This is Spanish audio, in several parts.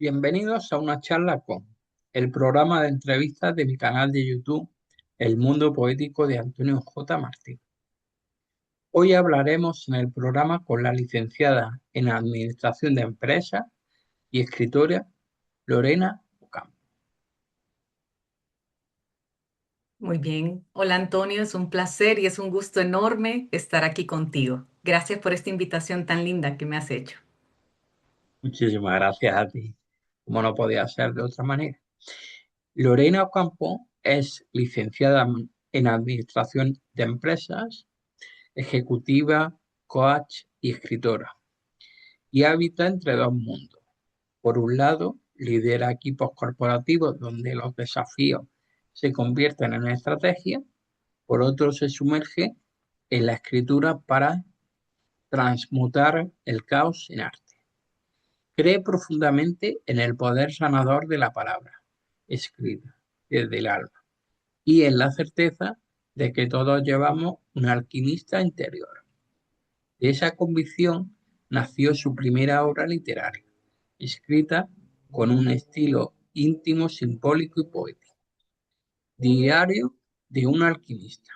Bienvenidos a una charla con el programa de entrevistas de mi canal de YouTube, El Mundo Poético de Antonio J. Martín. Hoy hablaremos en el programa con la licenciada en Administración de Empresas y escritora Lorena Ocampo. Muy bien. Hola Antonio, es un placer y es un gusto enorme estar aquí contigo. Gracias por esta invitación tan linda que me has hecho. Muchísimas gracias a ti, como no podía ser de otra manera. Lorena Ocampo es licenciada en Administración de Empresas, ejecutiva, coach y escritora, y habita entre dos mundos. Por un lado, lidera equipos corporativos donde los desafíos se convierten en estrategias. Por otro, se sumerge en la escritura para transmutar el caos en arte. Cree profundamente en el poder sanador de la palabra escrita desde el alma y en la certeza de que todos llevamos un alquimista interior. De esa convicción nació su primera obra literaria, escrita con un estilo íntimo, simbólico y poético. Diario de un alquimista.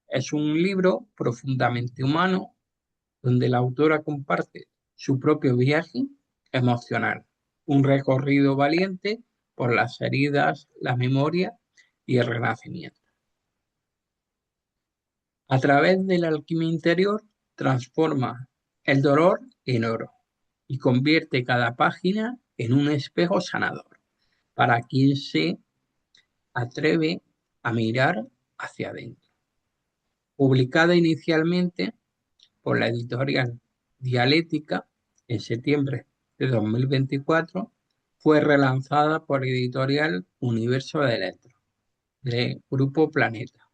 Es un libro profundamente humano donde la autora comparte su propio viaje emocional, un recorrido valiente por las heridas, la memoria y el renacimiento. A través de la alquimia interior, transforma el dolor en oro y convierte cada página en un espejo sanador para quien se atreve a mirar hacia adentro. Publicada inicialmente por la editorial Dialéctica en septiembre de 2024, fue relanzada por editorial Universo de Letras, de Grupo Planeta,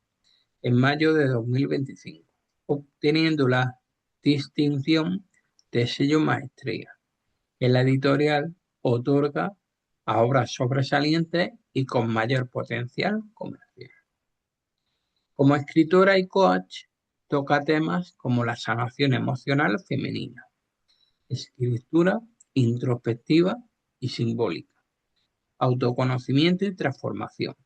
en mayo de 2025, obteniendo la distinción de sello maestría, que la editorial otorga a obras sobresalientes y con mayor potencial comercial. Como escritora y coach, toca temas como la sanación emocional femenina, escritura introspectiva y simbólica, autoconocimiento y transformación,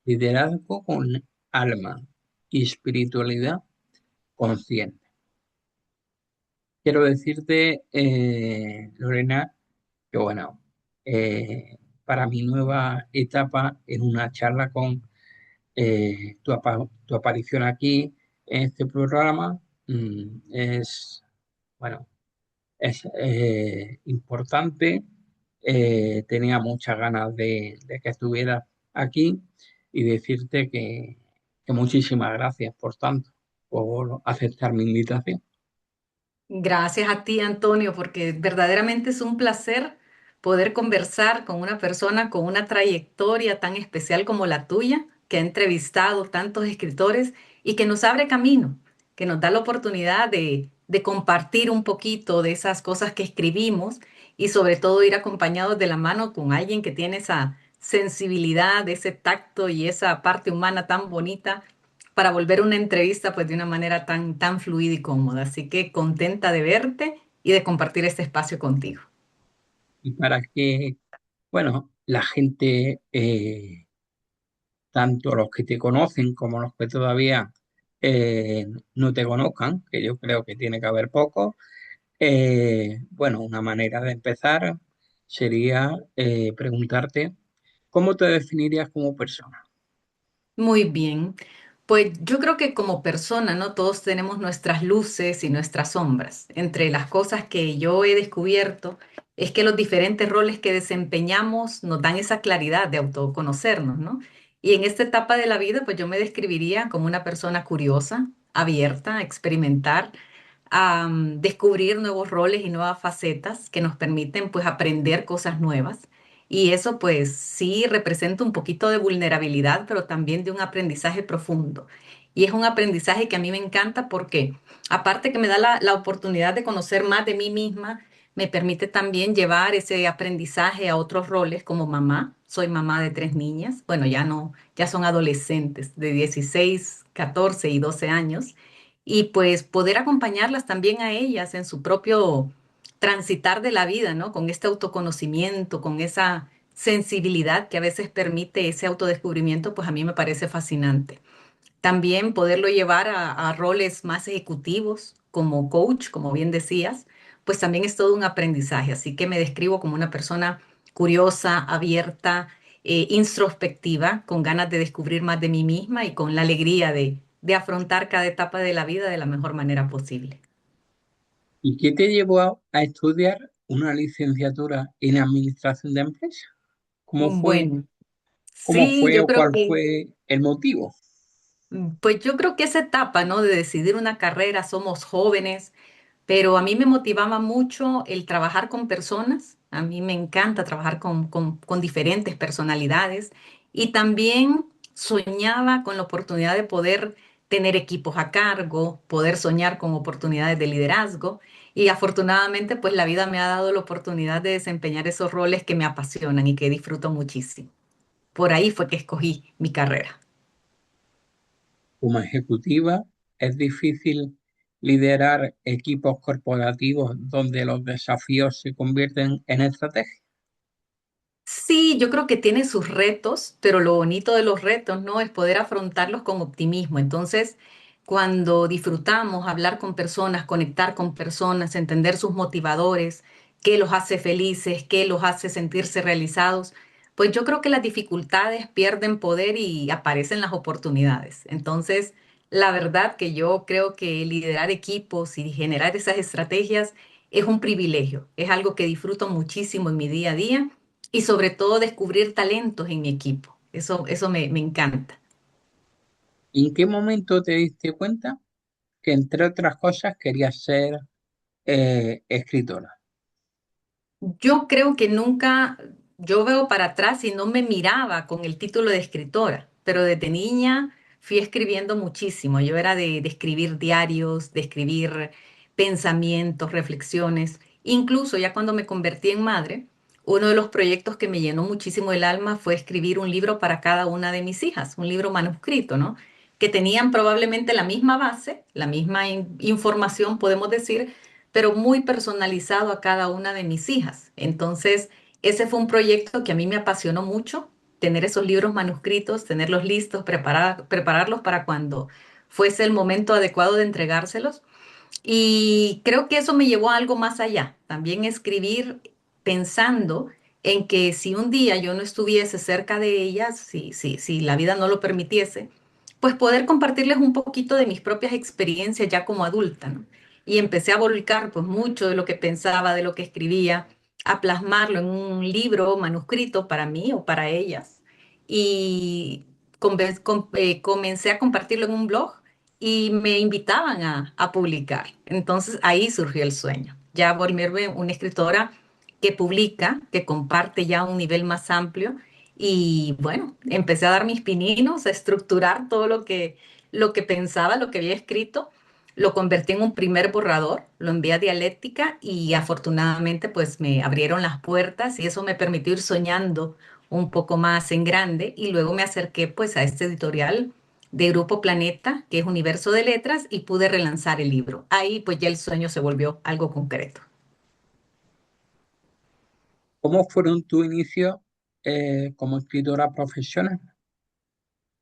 liderazgo con alma y espiritualidad consciente. Quiero decirte, Lorena, que bueno, para mi nueva etapa en una charla con tu aparición aquí en este programa es, bueno, es importante. Tenía muchas ganas de que estuvieras aquí y decirte que muchísimas gracias por tanto, por aceptar mi invitación. Gracias a ti, Antonio, porque verdaderamente es un placer poder conversar con una persona con una trayectoria tan especial como la tuya, que ha entrevistado tantos escritores y que nos abre camino, que nos da la oportunidad de compartir un poquito de esas cosas que escribimos y sobre todo ir acompañados de la mano con alguien que tiene esa sensibilidad, ese tacto y esa parte humana tan bonita para volver una entrevista pues de una manera tan fluida y cómoda. Así que contenta de verte y de compartir este espacio contigo. Y para que, bueno, la gente, tanto los que te conocen como los que todavía no te conozcan, que yo creo que tiene que haber pocos, bueno, una manera de empezar sería preguntarte, ¿cómo te definirías como persona? Muy bien. Pues yo creo que como persona, ¿no? Todos tenemos nuestras luces y nuestras sombras. Entre las cosas que yo he descubierto es que los diferentes roles que desempeñamos nos dan esa claridad de autoconocernos, ¿no? Y en esta etapa de la vida, pues yo me describiría como una persona curiosa, abierta a experimentar, a descubrir nuevos roles y nuevas facetas que nos permiten pues aprender cosas nuevas. Y eso pues sí representa un poquito de vulnerabilidad, pero también de un aprendizaje profundo. Y es un aprendizaje que a mí me encanta porque aparte que me da la oportunidad de conocer más de mí misma, me permite también llevar ese aprendizaje a otros roles como mamá. Soy mamá de tres niñas. Bueno, ya no, ya son adolescentes de 16, 14 y 12 años y pues poder acompañarlas también a ellas en su propio transitar de la vida, ¿no? Con este autoconocimiento, con esa sensibilidad que a veces permite ese autodescubrimiento, pues a mí me parece fascinante. También poderlo llevar a roles más ejecutivos como coach, como bien decías, pues también es todo un aprendizaje. Así que me describo como una persona curiosa, abierta, introspectiva, con ganas de descubrir más de mí misma y con la alegría de afrontar cada etapa de la vida de la mejor manera posible. ¿Y qué te llevó a estudiar una licenciatura en administración de empresas? ¿Cómo fue, Bueno, cómo sí, fue yo o creo cuál que fue el motivo? Pues yo creo que esa etapa, ¿no? De decidir una carrera, somos jóvenes, pero a mí me motivaba mucho el trabajar con personas. A mí me encanta trabajar con diferentes personalidades y también soñaba con la oportunidad de poder tener equipos a cargo, poder soñar con oportunidades de liderazgo y afortunadamente pues la vida me ha dado la oportunidad de desempeñar esos roles que me apasionan y que disfruto muchísimo. Por ahí fue que escogí mi carrera. Como ejecutiva, es difícil liderar equipos corporativos donde los desafíos se convierten en estrategia. Sí, yo creo que tiene sus retos, pero lo bonito de los retos, ¿no? Es poder afrontarlos con optimismo. Entonces, cuando disfrutamos hablar con personas, conectar con personas, entender sus motivadores, qué los hace felices, qué los hace sentirse realizados, pues yo creo que las dificultades pierden poder y aparecen las oportunidades. Entonces, la verdad que yo creo que liderar equipos y generar esas estrategias es un privilegio, es algo que disfruto muchísimo en mi día a día y sobre todo descubrir talentos en mi equipo. Eso me encanta. ¿En qué momento te diste cuenta que, entre otras cosas, querías ser escritora? Yo creo que nunca, yo veo para atrás y no me miraba con el título de escritora, pero desde niña fui escribiendo muchísimo. Yo era de escribir diarios, de escribir pensamientos, reflexiones. Incluso ya cuando me convertí en madre, uno de los proyectos que me llenó muchísimo el alma fue escribir un libro para cada una de mis hijas, un libro manuscrito, ¿no? Que tenían probablemente la misma base, la misma información, podemos decir, pero muy personalizado a cada una de mis hijas. Entonces, ese fue un proyecto que a mí me apasionó mucho, tener esos libros manuscritos, tenerlos listos, prepararlos para cuando fuese el momento adecuado de entregárselos. Y creo que eso me llevó a algo más allá, también escribir pensando en que si un día yo no estuviese cerca de ellas, si la vida no lo permitiese, pues poder compartirles un poquito de mis propias experiencias ya como adulta, ¿no? Y empecé a volcar pues mucho de lo que pensaba, de lo que escribía, a plasmarlo en un libro manuscrito para mí o para ellas. Y comencé a compartirlo en un blog y me invitaban a publicar. Entonces ahí surgió el sueño. Ya volverme una escritora que publica, que comparte ya a un nivel más amplio. Y bueno, empecé a dar mis pininos, a estructurar todo lo que pensaba, lo que había escrito. Lo convertí en un primer borrador, lo envié a Dialéctica y afortunadamente pues me abrieron las puertas y eso me permitió ir soñando un poco más en grande y luego me acerqué pues a este editorial de Grupo Planeta, que es Universo de Letras, y pude relanzar el libro. Ahí pues ya el sueño se volvió algo concreto. ¿Cómo fueron tus inicios como escritora profesional?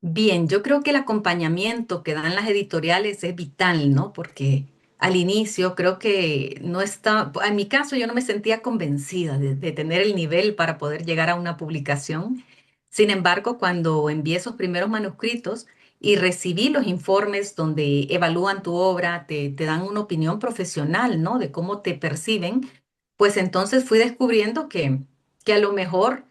Bien, yo creo que el acompañamiento que dan las editoriales es vital, ¿no? Porque al inicio creo que no está, en mi caso yo no me sentía convencida de tener el nivel para poder llegar a una publicación. Sin embargo, cuando envié esos primeros manuscritos y recibí los informes donde evalúan tu obra, te dan una opinión profesional, ¿no? De cómo te perciben, pues entonces fui descubriendo que a lo mejor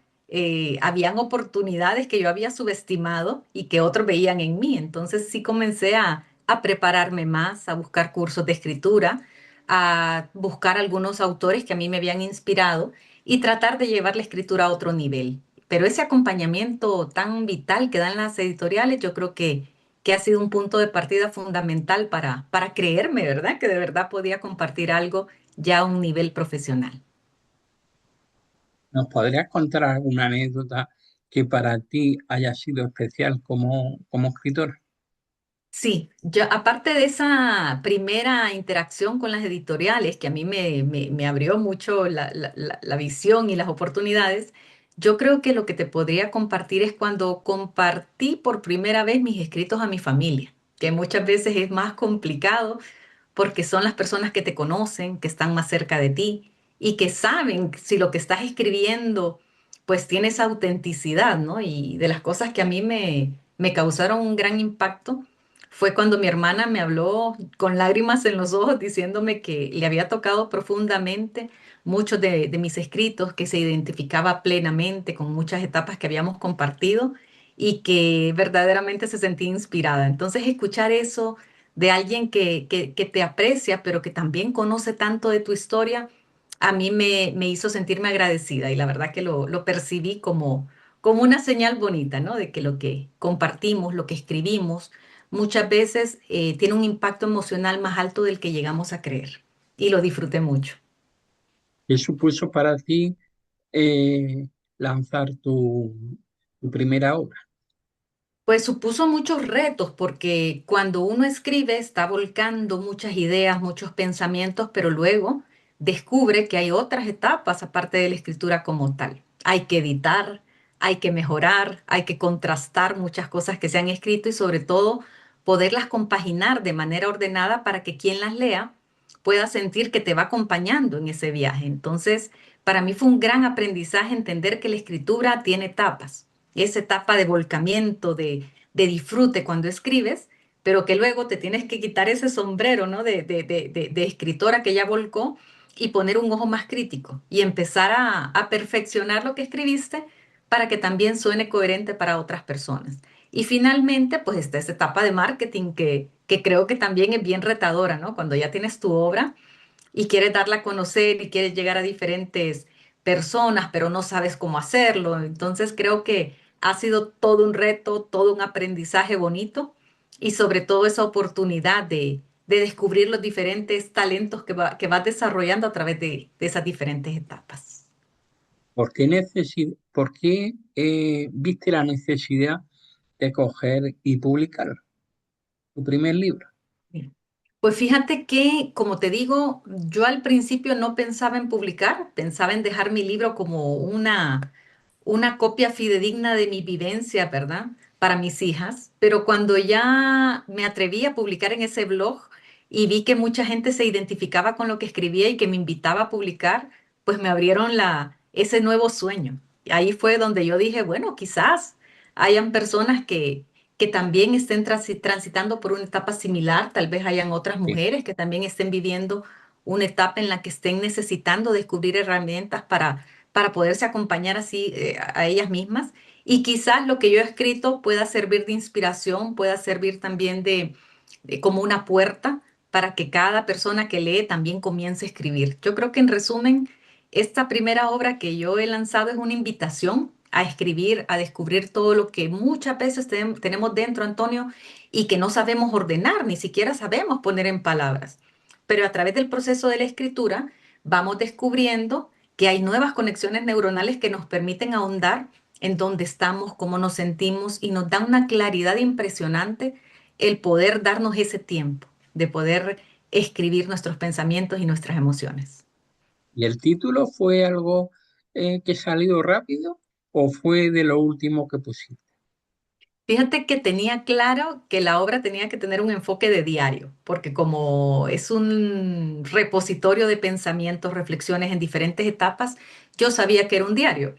habían oportunidades que yo había subestimado y que otros veían en mí. Entonces sí comencé a prepararme más, a buscar cursos de escritura, a buscar algunos autores que a mí me habían inspirado y tratar de llevar la escritura a otro nivel. Pero ese acompañamiento tan vital que dan las editoriales, yo creo que ha sido un punto de partida fundamental para creerme, ¿verdad? Que de verdad podía compartir algo ya a un nivel profesional. ¿Nos podrías contar alguna anécdota que para ti haya sido especial como escritora? Sí, yo aparte de esa primera interacción con las editoriales, que a mí me abrió mucho la visión y las oportunidades, yo creo que lo que te podría compartir es cuando compartí por primera vez mis escritos a mi familia, que muchas veces es más complicado porque son las personas que te conocen, que están más cerca de ti y que saben si lo que estás escribiendo pues tiene esa autenticidad, ¿no? Y de las cosas que a mí me causaron un gran impacto fue cuando mi hermana me habló con lágrimas en los ojos diciéndome que le había tocado profundamente muchos de mis escritos, que se identificaba plenamente con muchas etapas que habíamos compartido y que verdaderamente se sentía inspirada. Entonces, escuchar eso de alguien que te aprecia, pero que también conoce tanto de tu historia, a mí me hizo sentirme agradecida y la verdad que lo percibí como una señal bonita, ¿no? De que lo que compartimos, lo que escribimos, muchas veces tiene un impacto emocional más alto del que llegamos a creer. Y lo disfruté mucho. ¿Qué supuso para ti lanzar tu primera obra? Pues supuso muchos retos porque cuando uno escribe está volcando muchas ideas, muchos pensamientos, pero luego descubre que hay otras etapas aparte de la escritura como tal. Hay que editar, hay que mejorar, hay que contrastar muchas cosas que se han escrito y sobre todo poderlas compaginar de manera ordenada para que quien las lea pueda sentir que te va acompañando en ese viaje. Entonces, para mí fue un gran aprendizaje entender que la escritura tiene etapas, esa etapa de volcamiento, de disfrute cuando escribes, pero que luego te tienes que quitar ese sombrero, ¿no? de escritora que ya volcó y poner un ojo más crítico y empezar a perfeccionar lo que escribiste para que también suene coherente para otras personas. Y finalmente, pues está esa etapa de marketing que creo que también es bien retadora, ¿no? Cuando ya tienes tu obra y quieres darla a conocer y quieres llegar a diferentes personas, pero no sabes cómo hacerlo. Entonces creo que ha sido todo un reto, todo un aprendizaje bonito y sobre todo esa oportunidad de descubrir los diferentes talentos que vas desarrollando a través de esas diferentes etapas. Por qué viste la necesidad de coger y publicar tu primer libro? Sí. Pues fíjate que, como te digo, yo al principio no pensaba en publicar, pensaba en dejar mi libro como una copia fidedigna de mi vivencia, ¿verdad? Para mis hijas, pero cuando ya me atreví a publicar en ese blog y vi que mucha gente se identificaba con lo que escribía y que me invitaba a publicar, pues me abrieron ese nuevo sueño. Y ahí fue donde yo dije, bueno, quizás hayan personas que también estén transitando por una etapa similar, tal vez hayan otras Sí. mujeres que también estén viviendo una etapa en la que estén necesitando descubrir herramientas para poderse acompañar así a ellas mismas. Y quizás lo que yo he escrito pueda servir de inspiración, pueda servir también de como una puerta para que cada persona que lee también comience a escribir. Yo creo que en resumen, esta primera obra que yo he lanzado es una invitación a escribir, a descubrir todo lo que muchas veces tenemos dentro, Antonio, y que no sabemos ordenar, ni siquiera sabemos poner en palabras. Pero a través del proceso de la escritura vamos descubriendo que hay nuevas conexiones neuronales que nos permiten ahondar en dónde estamos, cómo nos sentimos y nos da una claridad impresionante el poder darnos ese tiempo de poder escribir nuestros pensamientos y nuestras emociones. ¿Y el título fue algo que salió rápido o fue de lo último que pusiste? Fíjate que tenía claro que la obra tenía que tener un enfoque de diario, porque como es un repositorio de pensamientos, reflexiones en diferentes etapas, yo sabía que era un diario,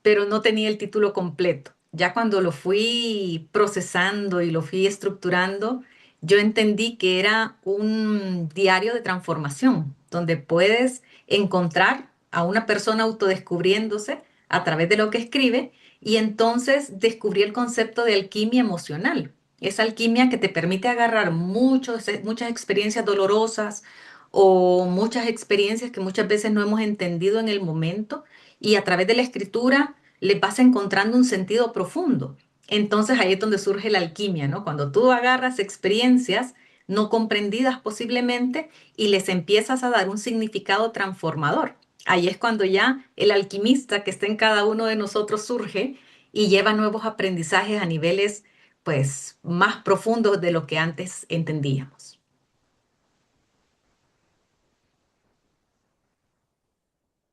pero no tenía el título completo. Ya cuando lo fui procesando y lo fui estructurando, yo entendí que era un diario de transformación, donde puedes encontrar a una persona autodescubriéndose a través de lo que escribe y entonces descubrí el concepto de alquimia emocional. Esa alquimia que te permite agarrar muchas experiencias dolorosas o muchas experiencias que muchas veces no hemos entendido en el momento y a través de la escritura le vas encontrando un sentido profundo. Entonces ahí es donde surge la alquimia, ¿no? Cuando tú agarras experiencias no comprendidas posiblemente y les empiezas a dar un significado transformador. Ahí es cuando ya el alquimista que está en cada uno de nosotros surge y lleva nuevos aprendizajes a niveles pues más profundos de lo que antes entendíamos.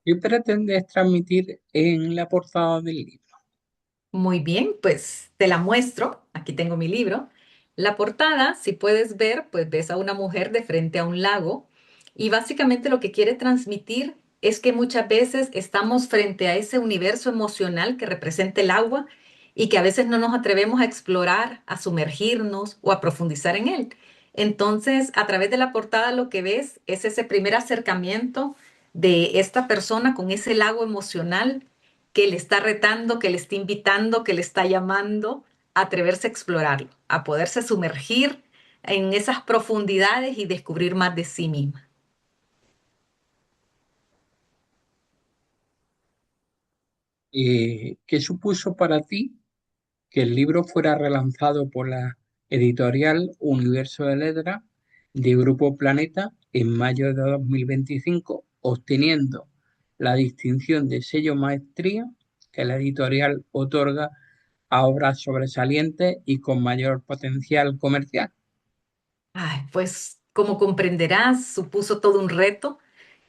¿Qué pretendes transmitir en la portada del libro? Muy bien, pues te la muestro. Aquí tengo mi libro. La portada, si puedes ver, pues ves a una mujer de frente a un lago y básicamente lo que quiere transmitir es que muchas veces estamos frente a ese universo emocional que representa el agua y que a veces no nos atrevemos a explorar, a sumergirnos o a profundizar en él. Entonces, a través de la portada lo que ves es ese primer acercamiento de esta persona con ese lago emocional que le está retando, que le está invitando, que le está llamando a atreverse a explorarlo, a poderse sumergir en esas profundidades y descubrir más de sí misma. ¿Qué supuso para ti que el libro fuera relanzado por la editorial Universo de Letras de Grupo Planeta en mayo de 2025, obteniendo la distinción de sello maestría que la editorial otorga a obras sobresalientes y con mayor potencial comercial? Ay, pues como comprenderás, supuso todo un reto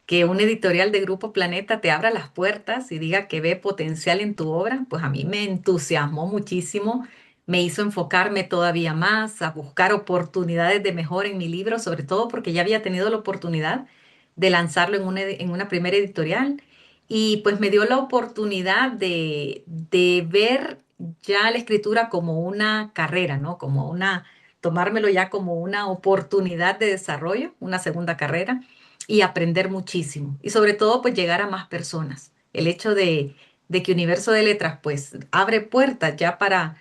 que un editorial de Grupo Planeta te abra las puertas y diga que ve potencial en tu obra, pues a mí me entusiasmó muchísimo, me hizo enfocarme todavía más, a buscar oportunidades de mejora en mi libro, sobre todo porque ya había tenido la oportunidad de lanzarlo en una primera editorial y pues me dio la oportunidad de ver ya la escritura como una carrera, ¿no? Como una, tomármelo ya como una oportunidad de desarrollo, una segunda carrera y aprender muchísimo. Y sobre todo, pues llegar a más personas. El hecho de que Universo de Letras, pues abre puertas ya para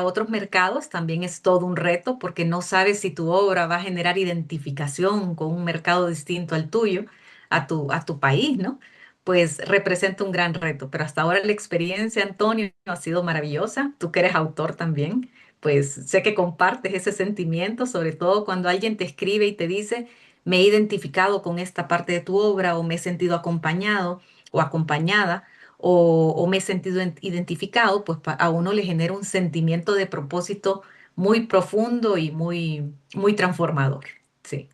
otros mercados, también es todo un reto porque no sabes si tu obra va a generar identificación con un mercado distinto al tuyo, a tu país, ¿no? Pues representa un gran reto. Pero hasta ahora la experiencia, Antonio, ha sido maravillosa. Tú que eres autor también, pues sé que compartes ese sentimiento, sobre todo cuando alguien te escribe y te dice, me he identificado con esta parte de tu obra o me he sentido acompañado o acompañada o me he sentido identificado, pues a uno le genera un sentimiento de propósito muy profundo y muy transformador. Sí.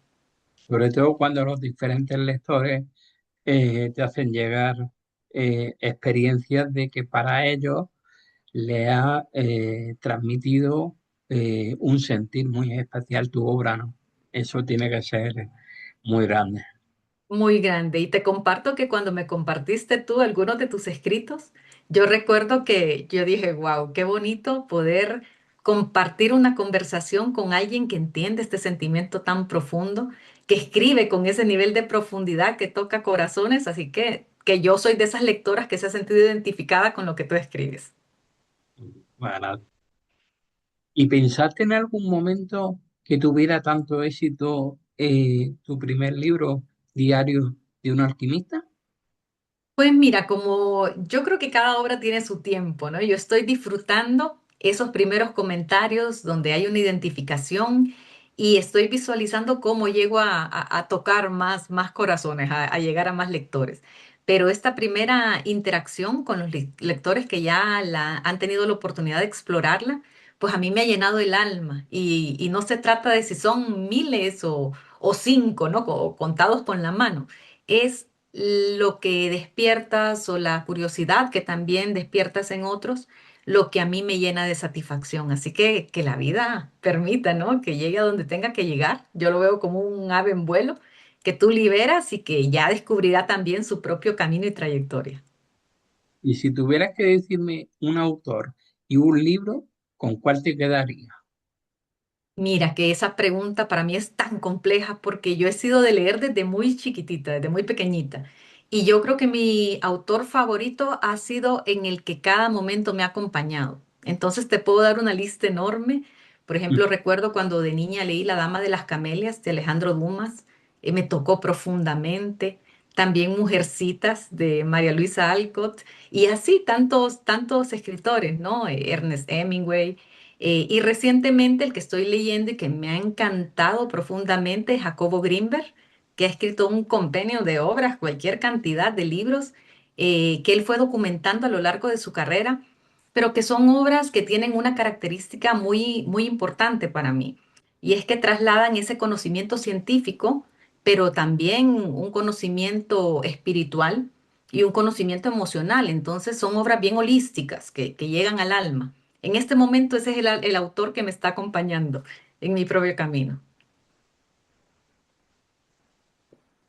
Sobre todo cuando los diferentes lectores te hacen llegar experiencias de que para ellos le ha transmitido un sentir muy especial tu obra, ¿no? Eso tiene que ser muy grande. Muy grande. Y te comparto que cuando me compartiste tú algunos de tus escritos, yo recuerdo que yo dije, wow, qué bonito poder compartir una conversación con alguien que entiende este sentimiento tan profundo, que escribe con ese nivel de profundidad que toca corazones. Así que yo soy de esas lectoras que se ha sentido identificada con lo que tú escribes. Bueno, ¿y pensaste en algún momento que tuviera tanto éxito tu primer libro, Diario de un alquimista? Pues mira, como yo creo que cada obra tiene su tiempo, ¿no? Yo estoy disfrutando esos primeros comentarios donde hay una identificación y estoy visualizando cómo llego a tocar más corazones, a llegar a más lectores. Pero esta primera interacción con los lectores que ya han tenido la oportunidad de explorarla, pues a mí me ha llenado el alma y no se trata de si son miles o cinco, ¿no? Contados con la mano. Es lo que despiertas o la curiosidad que también despiertas en otros, lo que a mí me llena de satisfacción. Así que la vida permita, ¿no? Que llegue a donde tenga que llegar. Yo lo veo como un ave en vuelo que tú liberas y que ya descubrirá también su propio camino y trayectoria. Y si tuvieras que decirme un autor y un libro, ¿con cuál te quedaría? Mira, que esa pregunta para mí es tan compleja porque yo he sido de leer desde muy chiquitita, desde muy pequeñita. Y yo creo que mi autor favorito ha sido en el que cada momento me ha acompañado. Entonces te puedo dar una lista enorme. Por ejemplo, recuerdo cuando de niña leí La Dama de las Camelias de Alejandro Dumas, me tocó profundamente. También Mujercitas de María Luisa Alcott y así tantos escritores, ¿no? Ernest Hemingway. Y recientemente el que estoy leyendo y que me ha encantado profundamente es Jacobo Grinberg, que ha escrito un compendio de obras, cualquier cantidad de libros que él fue documentando a lo largo de su carrera pero que son obras que tienen una característica muy importante para mí, y es que trasladan ese conocimiento científico, pero también un conocimiento espiritual y un conocimiento emocional. Entonces son obras bien holísticas que llegan al alma. En este momento ese es el autor que me está acompañando en mi propio camino.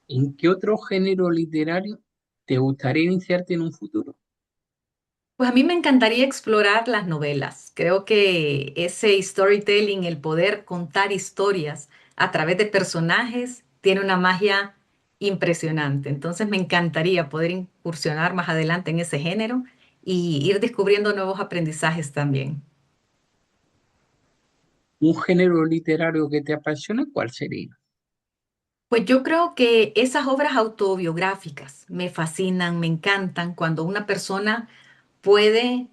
¿En qué otro género literario te gustaría iniciarte en un futuro? Pues a mí me encantaría explorar las novelas. Creo que ese storytelling, el poder contar historias a través de personajes, tiene una magia impresionante. Entonces me encantaría poder incursionar más adelante en ese género y ir descubriendo nuevos aprendizajes también. ¿Un género literario que te apasione? ¿Cuál sería? Pues yo creo que esas obras autobiográficas me fascinan, me encantan cuando una persona puede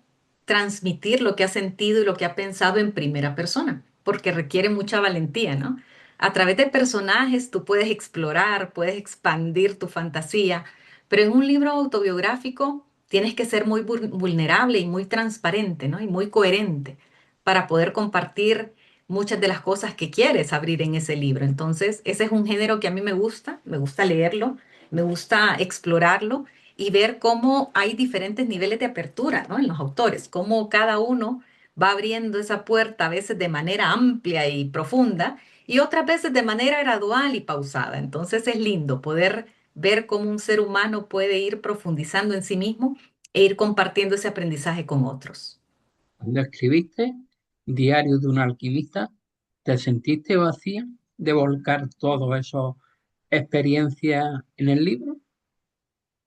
transmitir lo que ha sentido y lo que ha pensado en primera persona, porque requiere mucha valentía, ¿no? A través de personajes tú puedes explorar, puedes expandir tu fantasía, pero en un libro autobiográfico tienes que ser muy vulnerable y muy transparente, ¿no? Y muy coherente para poder compartir muchas de las cosas que quieres abrir en ese libro. Entonces, ese es un género que a mí me gusta leerlo, me gusta explorarlo y ver cómo hay diferentes niveles de apertura, ¿no? En los autores, cómo cada uno va abriendo esa puerta a veces de manera amplia y profunda y otras veces de manera gradual y pausada. Entonces es lindo poder ver cómo un ser humano puede ir profundizando en sí mismo e ir compartiendo ese aprendizaje con otros. Cuando escribiste Diario de un alquimista, ¿te sentiste vacía de volcar todas esas experiencias en el libro?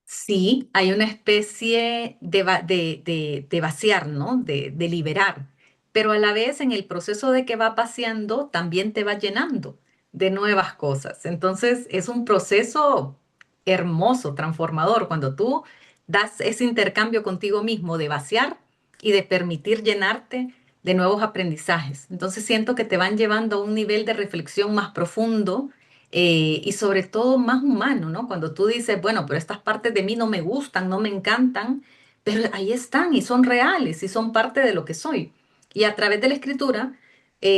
Sí, hay una especie de vaciar, ¿no? De liberar, pero a la vez en el proceso de que va vaciando también te va llenando de nuevas cosas. Entonces es un proceso hermoso, transformador, cuando tú das ese intercambio contigo mismo de vaciar y de permitir llenarte de nuevos aprendizajes. Entonces siento que te van llevando a un nivel de reflexión más profundo y sobre todo más humano, ¿no? Cuando tú dices, bueno, pero estas partes de mí no me gustan, no me encantan, pero ahí están y son reales y son parte de lo que soy. Y a través de la escritura,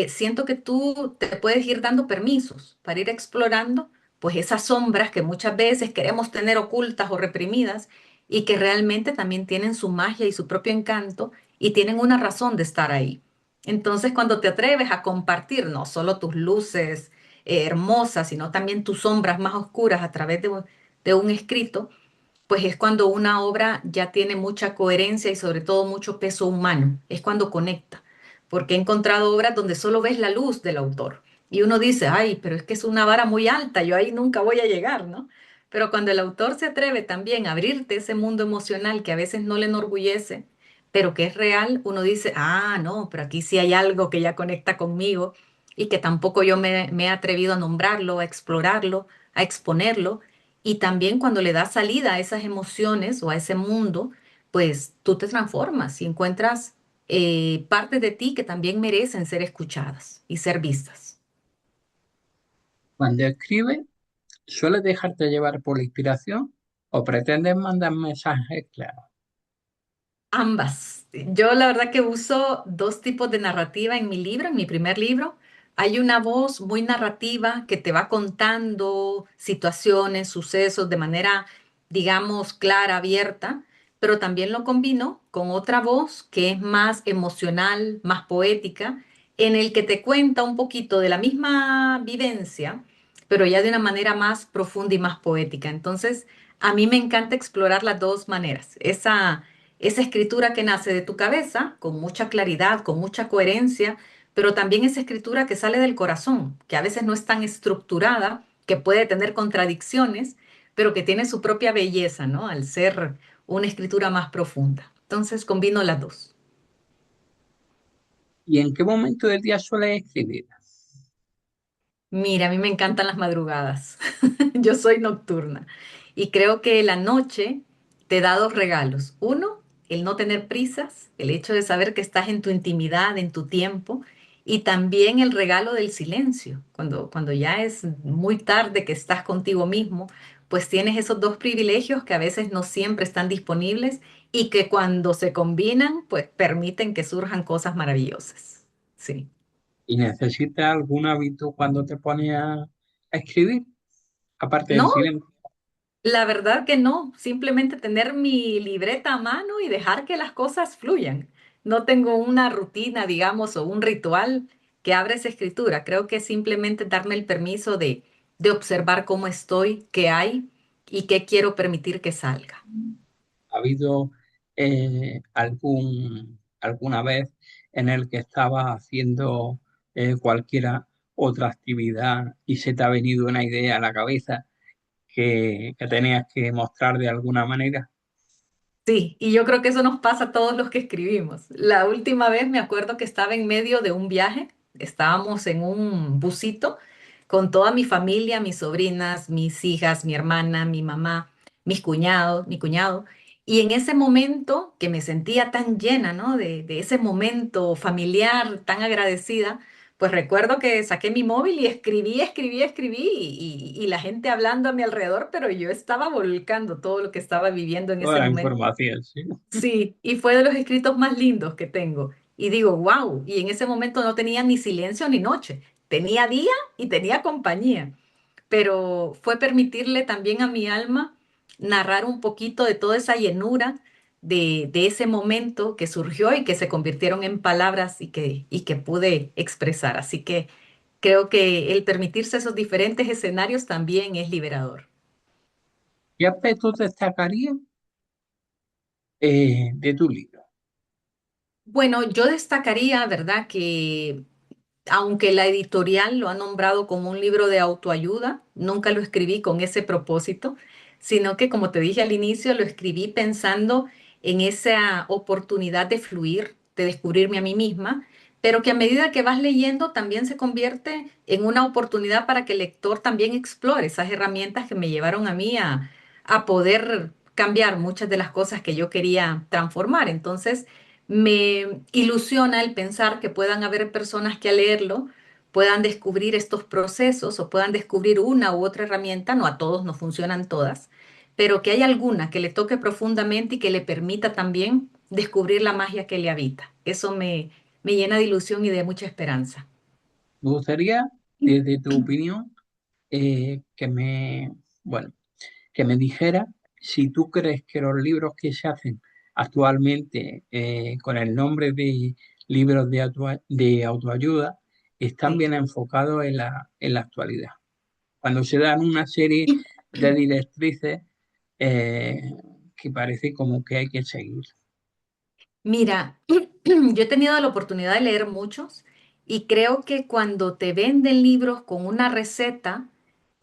siento que tú te puedes ir dando permisos para ir explorando, pues esas sombras que muchas veces queremos tener ocultas o reprimidas y que realmente también tienen su magia y su propio encanto y tienen una razón de estar ahí. Entonces, cuando te atreves a compartir no solo tus luces, hermosas, sino también tus sombras más oscuras a través de un escrito, pues es cuando una obra ya tiene mucha coherencia y sobre todo mucho peso humano, es cuando conecta, porque he encontrado obras donde solo ves la luz del autor y uno dice, ay, pero es que es una vara muy alta, yo ahí nunca voy a llegar, ¿no? Pero cuando el autor se atreve también a abrirte ese mundo emocional que a veces no le enorgullece, pero que es real, uno dice, ah, no, pero aquí sí hay algo que ya conecta conmigo y que tampoco yo me he atrevido a nombrarlo, a explorarlo, a exponerlo. Y también cuando le das salida a esas emociones o a ese mundo, pues tú te transformas y encuentras partes de ti que también merecen ser escuchadas y ser vistas. Cuando escribes, ¿sueles dejarte llevar por la inspiración o pretendes mandar mensajes claros? Ambas. Yo la verdad que uso dos tipos de narrativa en mi libro. En mi primer libro hay una voz muy narrativa que te va contando situaciones, sucesos de manera, digamos, clara, abierta, pero también lo combino con otra voz que es más emocional, más poética, en el que te cuenta un poquito de la misma vivencia, pero ya de una manera más profunda y más poética. Entonces, a mí me encanta explorar las dos maneras. Esa escritura que nace de tu cabeza, con mucha claridad, con mucha coherencia, pero también esa escritura que sale del corazón, que a veces no es tan estructurada, que puede tener contradicciones, pero que tiene su propia belleza, ¿no? Al ser una escritura más profunda. Entonces combino las dos. ¿Y en qué momento del día sueles escribir? Mira, a mí me encantan las madrugadas. Yo soy nocturna y creo que la noche te da dos regalos. Uno, el no tener prisas, el hecho de saber que estás en tu intimidad, en tu tiempo, y también el regalo del silencio, cuando ya es muy tarde que estás contigo mismo, pues tienes esos dos privilegios que a veces no siempre están disponibles y que cuando se combinan, pues permiten que surjan cosas maravillosas. Sí. ¿Y necesitas algún hábito cuando te pones a escribir, aparte del No, silencio? la verdad que no, simplemente tener mi libreta a mano y dejar que las cosas fluyan. No tengo una rutina, digamos, o un ritual que abra esa escritura. Creo que simplemente darme el permiso de observar cómo estoy, qué hay y qué quiero permitir que salga. ¿Ha habido alguna vez en el que estabas haciendo cualquiera otra actividad y se te ha venido una idea a la cabeza que tenías que mostrar de alguna manera? Sí, y yo creo que eso nos pasa a todos los que escribimos. La última vez me acuerdo que estaba en medio de un viaje, estábamos en un busito con toda mi familia, mis sobrinas, mis hijas, mi hermana, mi mamá, mis cuñados, mi cuñado, y en ese momento que me sentía tan llena, ¿no? De ese momento familiar, tan agradecida, pues recuerdo que saqué mi móvil y escribí, y la gente hablando a mi alrededor, pero yo estaba volcando todo lo que estaba viviendo en Toda ese la momento. información, sí. Sí, y fue de los escritos más lindos que tengo. Y digo, wow, y en ese momento no tenía ni silencio ni noche, tenía día y tenía compañía, pero fue permitirle también a mi alma narrar un poquito de toda esa llenura de ese momento que surgió y que se convirtieron en palabras y que pude expresar. Así que creo que el permitirse esos diferentes escenarios también es liberador. ¿Qué aspectos destacarías de tu libro? Bueno, yo destacaría, ¿verdad?, que aunque la editorial lo ha nombrado como un libro de autoayuda, nunca lo escribí con ese propósito, sino que, como te dije al inicio, lo escribí pensando en esa oportunidad de fluir, de descubrirme a mí misma, pero que a medida que vas leyendo también se convierte en una oportunidad para que el lector también explore esas herramientas que me llevaron a mí a poder cambiar muchas de las cosas que yo quería transformar. Entonces, me ilusiona el pensar que puedan haber personas que al leerlo puedan descubrir estos procesos o puedan descubrir una u otra herramienta, no a todos, no funcionan todas, pero que hay alguna que le toque profundamente y que le permita también descubrir la magia que le habita. Eso me llena de ilusión y de mucha esperanza. Me gustaría, desde tu opinión, que bueno, que me dijera si tú crees que los libros que se hacen actualmente con el nombre de libros de autoayuda están Sí. bien enfocados en la actualidad. Cuando se dan una serie de directrices eh, que parece como que hay que seguir. Mira, yo he tenido la oportunidad de leer muchos y creo que cuando te venden libros con una receta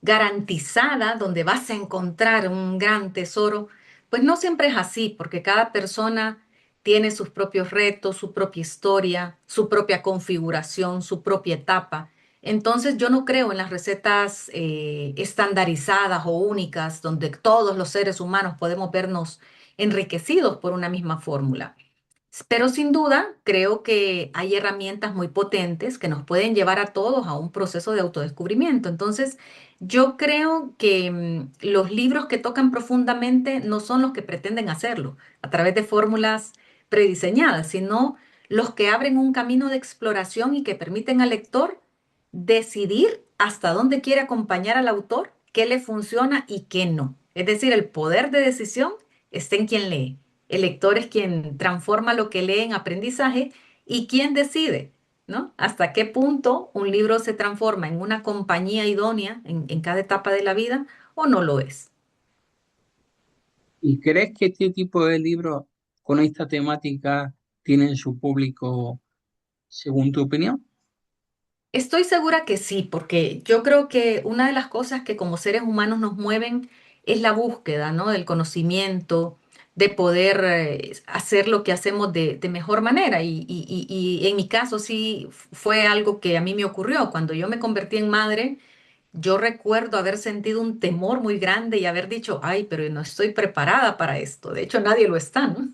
garantizada donde vas a encontrar un gran tesoro, pues no siempre es así, porque cada persona tiene sus propios retos, su propia historia, su propia configuración, su propia etapa. Entonces yo no creo en las recetas estandarizadas o únicas donde todos los seres humanos podemos vernos enriquecidos por una misma fórmula. Pero sin duda, creo que hay herramientas muy potentes que nos pueden llevar a todos a un proceso de autodescubrimiento. Entonces, yo creo que los libros que tocan profundamente no son los que pretenden hacerlo a través de fórmulas prediseñadas, sino los que abren un camino de exploración y que permiten al lector decidir hasta dónde quiere acompañar al autor, qué le funciona y qué no. Es decir, el poder de decisión está en quien lee. El lector es quien transforma lo que lee en aprendizaje y quien decide, ¿no? Hasta qué punto un libro se transforma en una compañía idónea en cada etapa de la vida o no lo es. ¿Y crees que este tipo de libros con esta temática tienen su público, según tu opinión? Estoy segura que sí, porque yo creo que una de las cosas que como seres humanos nos mueven es la búsqueda, ¿no? Del conocimiento, de poder hacer lo que hacemos de mejor manera. Y en mi caso sí fue algo que a mí me ocurrió. Cuando yo me convertí en madre, yo recuerdo haber sentido un temor muy grande y haber dicho, ay, pero no estoy preparada para esto. De hecho, nadie lo está, ¿no?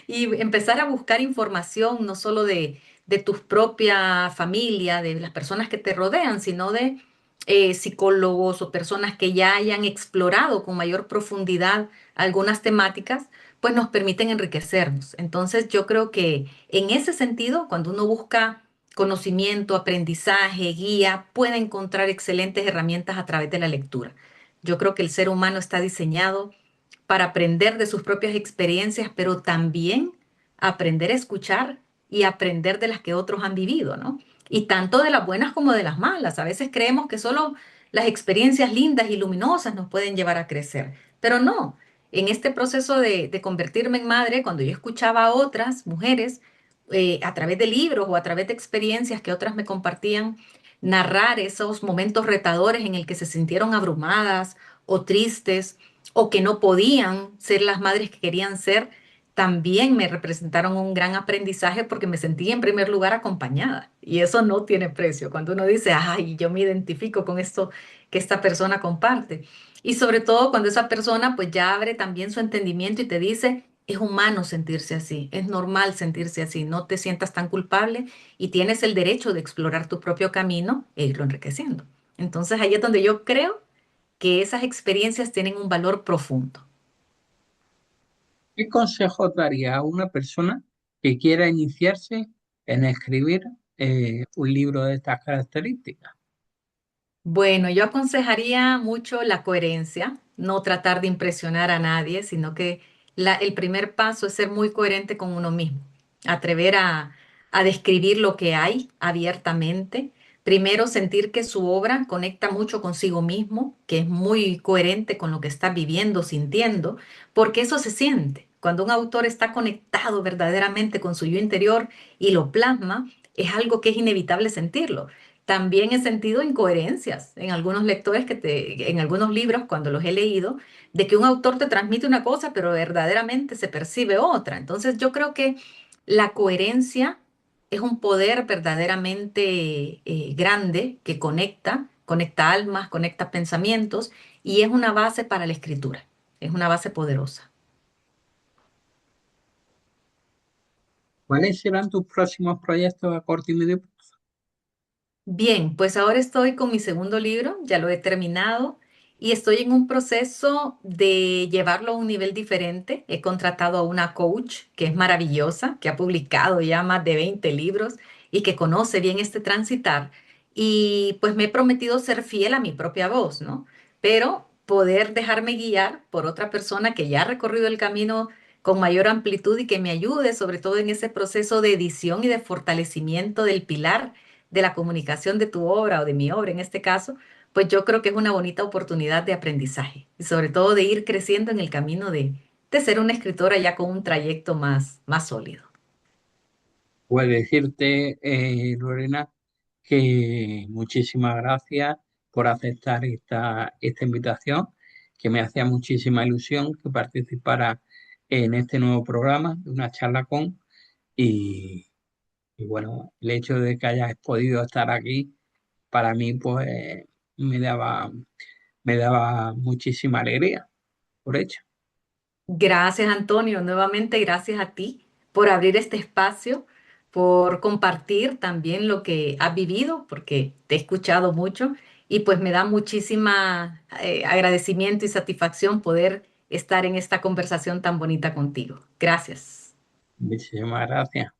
Y empezar a buscar información no solo de tu propia familia, de las personas que te rodean, sino de psicólogos o personas que ya hayan explorado con mayor profundidad algunas temáticas, pues nos permiten enriquecernos. Entonces yo creo que en ese sentido, cuando uno busca conocimiento, aprendizaje, guía, puede encontrar excelentes herramientas a través de la lectura. Yo creo que el ser humano está diseñado para aprender de sus propias experiencias, pero también aprender a escuchar y aprender de las que otros han vivido, ¿no? Y tanto de las buenas como de las malas. A veces creemos que solo las experiencias lindas y luminosas nos pueden llevar a crecer, pero no. En este proceso de convertirme en madre, cuando yo escuchaba a otras mujeres, a través de libros o a través de experiencias que otras me compartían, narrar esos momentos retadores en el que se sintieron abrumadas o tristes o que no podían ser las madres que querían ser, también me representaron un gran aprendizaje porque me sentí en primer lugar acompañada. Y eso no tiene precio. Cuando uno dice, ay, yo me identifico con esto que esta persona comparte. Y sobre todo cuando esa persona pues ya abre también su entendimiento y te dice, es humano sentirse así, es normal sentirse así, no te sientas tan culpable y tienes el derecho de explorar tu propio camino e irlo enriqueciendo. Entonces ahí es donde yo creo que esas experiencias tienen un valor profundo. ¿Qué consejo daría a una persona que quiera iniciarse en escribir un libro de estas características? Bueno, yo aconsejaría mucho la coherencia, no tratar de impresionar a nadie, sino que el primer paso es ser muy coherente con uno mismo, atrever a describir lo que hay abiertamente. Primero, sentir que su obra conecta mucho consigo mismo, que es muy coherente con lo que está viviendo, sintiendo, porque eso se siente. Cuando un autor está conectado verdaderamente con su yo interior y lo plasma, es algo que es inevitable sentirlo. También he sentido incoherencias en algunos lectores en algunos libros, cuando los he leído, de que un autor te transmite una cosa, pero verdaderamente se percibe otra. Entonces, yo creo que la coherencia es un poder verdaderamente grande que conecta almas, conecta pensamientos y es una base para la escritura. Es una base poderosa. ¿Cuáles serán tus próximos proyectos a corto y medio plazo? Bien, pues ahora estoy con mi segundo libro, ya lo he terminado y estoy en un proceso de llevarlo a un nivel diferente. He contratado a una coach que es maravillosa, que ha publicado ya más de 20 libros y que conoce bien este transitar. Y pues me he prometido ser fiel a mi propia voz, ¿no? Pero poder dejarme guiar por otra persona que ya ha recorrido el camino con mayor amplitud y que me ayude, sobre todo en ese proceso de edición y de fortalecimiento del pilar de la comunicación de tu obra o de mi obra en este caso, pues yo creo que es una bonita oportunidad de aprendizaje y sobre todo de ir creciendo en el camino de ser una escritora ya con un trayecto más sólido. Pues decirte, Lorena, que muchísimas gracias por aceptar esta invitación, que me hacía muchísima ilusión que participara en este nuevo programa de una charla y, y bueno, el hecho de que hayas podido estar aquí, para mí, pues me daba, me daba muchísima alegría por hecho. Gracias, Antonio. Nuevamente, gracias a ti por abrir este espacio, por compartir también lo que has vivido, porque te he escuchado mucho y pues me da muchísima agradecimiento y satisfacción poder estar en esta conversación tan bonita contigo. Gracias. Muchísimas gracias.